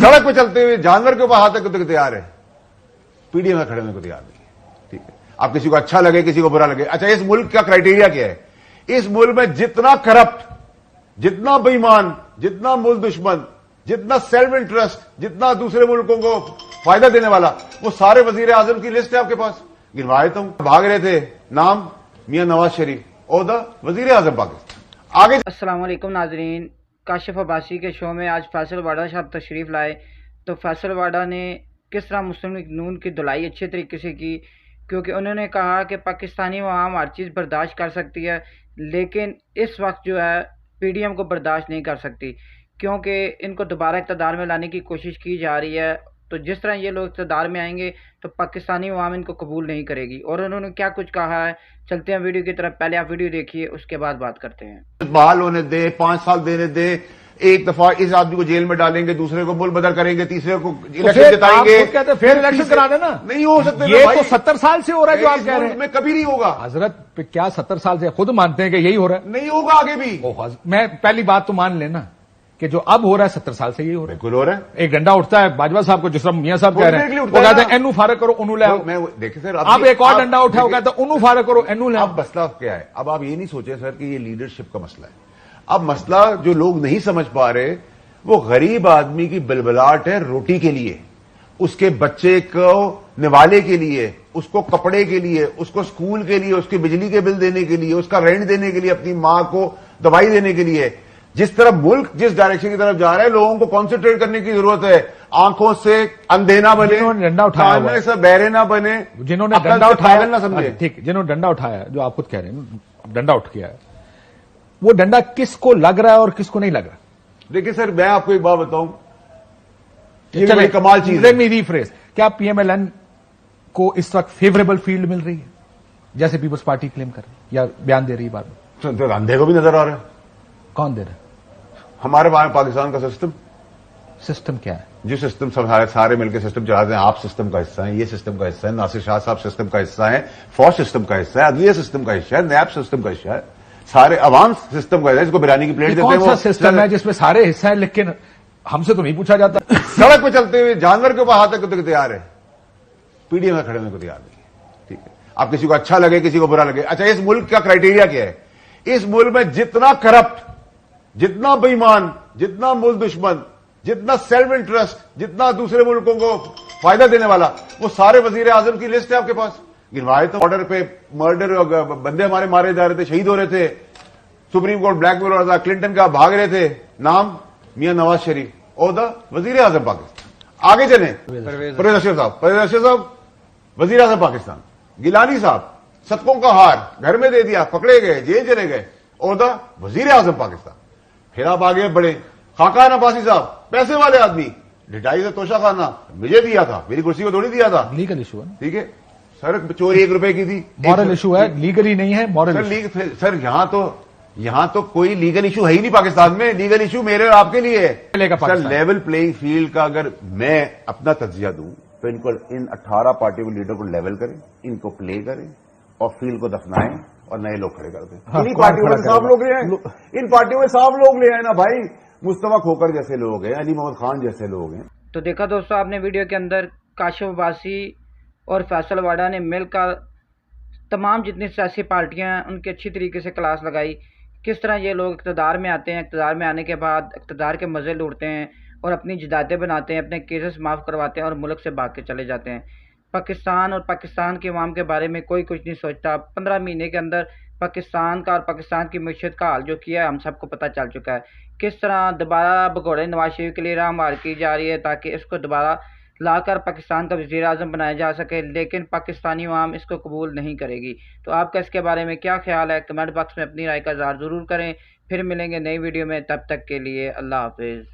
सड़क पे चलते हुए जानवर के ऊपर हाथ रखने को तैयार है, पीडीएम में खड़े होने को तैयार नहीं है। ठीक है, आप किसी को अच्छा लगे किसी को बुरा लगे। अच्छा, इस मुल्क का क्राइटेरिया क्या है? इस मुल्क में जितना करप्ट, जितना बेईमान, जितना मुल्क दुश्मन, जितना सेल्फ इंटरेस्ट, जितना दूसरे मुल्कों को फायदा देने वाला, वो सारे वजीर आजम की लिस्ट है आपके पास। गिनवाए तो भाग रहे थे, नाम मियां नवाज शरीफ, ओहदा वजीर आजम पाकिस्तान। आगे अस्सलाम वालेकुम नाजरीन, काशिफ अब्बासी के शो में आज फैसल वाडा साहब तशरीफ़ लाए। तो फैसल वाडा ने किस तरह मुस्लिम लीग नून की धुलाई अच्छे तरीके से की, क्योंकि उन्होंने कहा कि पाकिस्तानी अवाम हर चीज़ बर्दाश्त कर सकती है, लेकिन इस वक्त जो है पीडीएम को बर्दाश्त नहीं कर सकती, क्योंकि इनको दोबारा इक़्तिदार में लाने की कोशिश की जा रही है। तो जिस तरह ये लोग इक़्तिदार में आएंगे तो पाकिस्तानी अवाम इनको कबूल नहीं करेगी। और उन्होंने क्या कुछ कहा है, चलते हैं वीडियो की तरफ। पहले आप वीडियो देखिए, उसके बाद बात करते हैं। बहाल होने दे, 5 साल देने दे, एक दफा इस आदमी को जेल में डालेंगे, दूसरे को मुल्क बदल करेंगे, तीसरे को इलेक्शन जिताएंगे, कहते फिर इलेक्शन करा देना। नहीं हो सकते। ये तो 70 साल से हो रहा है जो आप कह रहे हैं। में कभी नहीं होगा हजरत, क्या 70 साल से खुद मानते हैं कि यही हो रहा है? नहीं होगा आगे भी। मैं पहली बात तो मान लेना कि जो अब हो रहा है 70 साल से यही हो रहा है। बिल्कुल हो रहा है। एक डंडा उठता है बाजवा साहब को, जिस तरह मियां साहब कह रहे हैं, वो कहते हैं एनू फारक करो उन्नू ले आओ। देखिए सर, अब एक और डंडा उठाओ, कहते हैं उन्नू फारक करो एनू ले आओ। अब मसला क्या है? अब आप ये नहीं सोचे सर कि ये लीडरशिप का मसला है। अब मसला जो लोग नहीं समझ पा रहे, वो गरीब आदमी की बिलबिलाट है रोटी के लिए, उसके बच्चे को निवाले के लिए, उसको कपड़े के लिए, उसको स्कूल के लिए, उसके बिजली के बिल देने के लिए, उसका रेंट देने के लिए, अपनी मां को दवाई देने के लिए। जिस तरफ मुल्क जिस डायरेक्शन की तरफ जा रहा है, लोगों को कॉन्सेंट्रेट करने की जरूरत है। आंखों से अंधे ना बने, डंडा उठाया से बहरे ना बने, जिन्होंने डंडा उठाया ना समझे। ठीक, जिन्होंने डंडा उठाया, जो आप खुद कह रहे हैं डंडा उठ गया है, वो डंडा किसको लग रहा है और किसको नहीं लग रहा? देखिए सर, मैं आपको एक बात बताऊं, ये बड़ी कमाल चीज है। मेरी फ्रेज, क्या पीएमएलएन को इस वक्त फेवरेबल फील्ड मिल रही है जैसे पीपल्स पार्टी क्लेम कर रही है या बयान दे रही है? बात तो अंधे को भी नजर आ रहा है। कौन दे रहा है? हमारे पाकिस्तान का सिस्टम क्या है? जो सिस्टम सारे मिलकर सिस्टम चलाते हैं। आप सिस्टम का हिस्सा है, ये सिस्टम का हिस्सा है, नासिर शाह साहब सिस्टम का हिस्सा है, फौज सिस्टम का हिस्सा है, अदलिया सिस्टम का हिस्सा है, नैब सिस्टम का हिस्सा है, सारे अवाम सिस्टम का हिस्सा है। इसको बिरानी की प्लेट देते हैं। वो सिस्टम है जिसमें सारे हिस्सा है, लेकिन हमसे तो नहीं पूछा जाता। सड़क पे चलते हुए जानवर के ऊपर हाथ रखने को तैयार है, पीडीएम में खड़े होने को तैयार नहीं है। ठीक है, आप किसी को अच्छा लगे किसी को बुरा लगे। अच्छा, इस मुल्क का क्राइटेरिया क्या है? इस मुल्क में जितना करप्ट, जितना बेईमान, जितना मुल्क दुश्मन, जितना सेल्फ इंटरेस्ट, जितना दूसरे मुल्कों को फायदा देने वाला, वो सारे वजीर आजम की लिस्ट है आपके पास। गिनवाए तो बॉर्डर पे मर्डर, बंदे हमारे मारे जा रहे थे, शहीद हो रहे थे, सुप्रीम कोर्ट ब्लैकमेल हो रहा था, क्लिंटन का भाग रहे थे, नाम मियां नवाज शरीफ, ओहदा वजीर आजम पाकिस्तान। आगे चले, परवेज अशरफ साहब वजीर आजम पाकिस्तान। गिलानी साहब सदकों का हार घर में दे दिया, पकड़े गए, जेल चले गए, ओहदा वजीर आजम पाकिस्तान। फिर आप आगे बढ़े, खाकान अब्बासी साहब पैसे वाले आदमी, ढिटाई से तोशा खाना मुझे दिया था, मेरी कुर्सी को थोड़ी दिया था। लीगल इशू है, ठीक है। सर चोरी 1 रुपए की थी, मॉरल इशू है, लीगली नहीं है मॉरल। सर यहां तो कोई लीगल इशू है ही नहीं पाकिस्तान में। लीगल इशू मेरे और आपके लिए है। सर लेवल प्लेइंग फील्ड का अगर मैं अपना तज्जिया दूं तो इनको, इन 18 पार्टियों के लीडर को लेवल करें, इनको प्ले करें और फील्ड को दफनाएं और नए लोग खड़े कर दें। इन्हीं पार्टियों में साफ लोग ले आए, इन पार्टियों में साफ लोग ले आए ना भाई। मुस्तफा खोकर जैसे लोग हैं, अली मोहम्मद खान जैसे लोग हैं। तो देखा दोस्तों आपने वीडियो के अंदर, काशिफ अब्बासी और फैसल वाडा ने मिलकर तमाम जितनी सियासी पार्टियां हैं उनकी अच्छी तरीके से क्लास लगाई। किस तरह ये लोग इक़्तिदार में आते हैं, इक़्तिदार में आने के बाद इक़्तिदार के मज़े लूटते हैं और अपनी जदादें बनाते हैं, अपने केसेस माफ़ करवाते हैं और मुल्क से भाग के चले जाते हैं। पाकिस्तान और पाकिस्तान के अवाम के बारे में कोई कुछ नहीं सोचता। 15 महीने के अंदर पाकिस्तान का और पाकिस्तान की मईशत का हाल जो किया है हम सबको पता चल चुका है। किस तरह दोबारा भगोड़े नवाज शरीफ के लिए राह मार की जा रही है ताकि इसको दोबारा लाकर पाकिस्तान का वज़ीर आज़म बनाया जा सके, लेकिन पाकिस्तानी अवाम इसको कबूल नहीं करेगी। तो आपका इसके बारे में क्या ख्याल है? कमेंट बॉक्स में अपनी राय का इज़हार ज़रूर करें। फिर मिलेंगे नई वीडियो में, तब तक के लिए अल्लाह हाफिज़।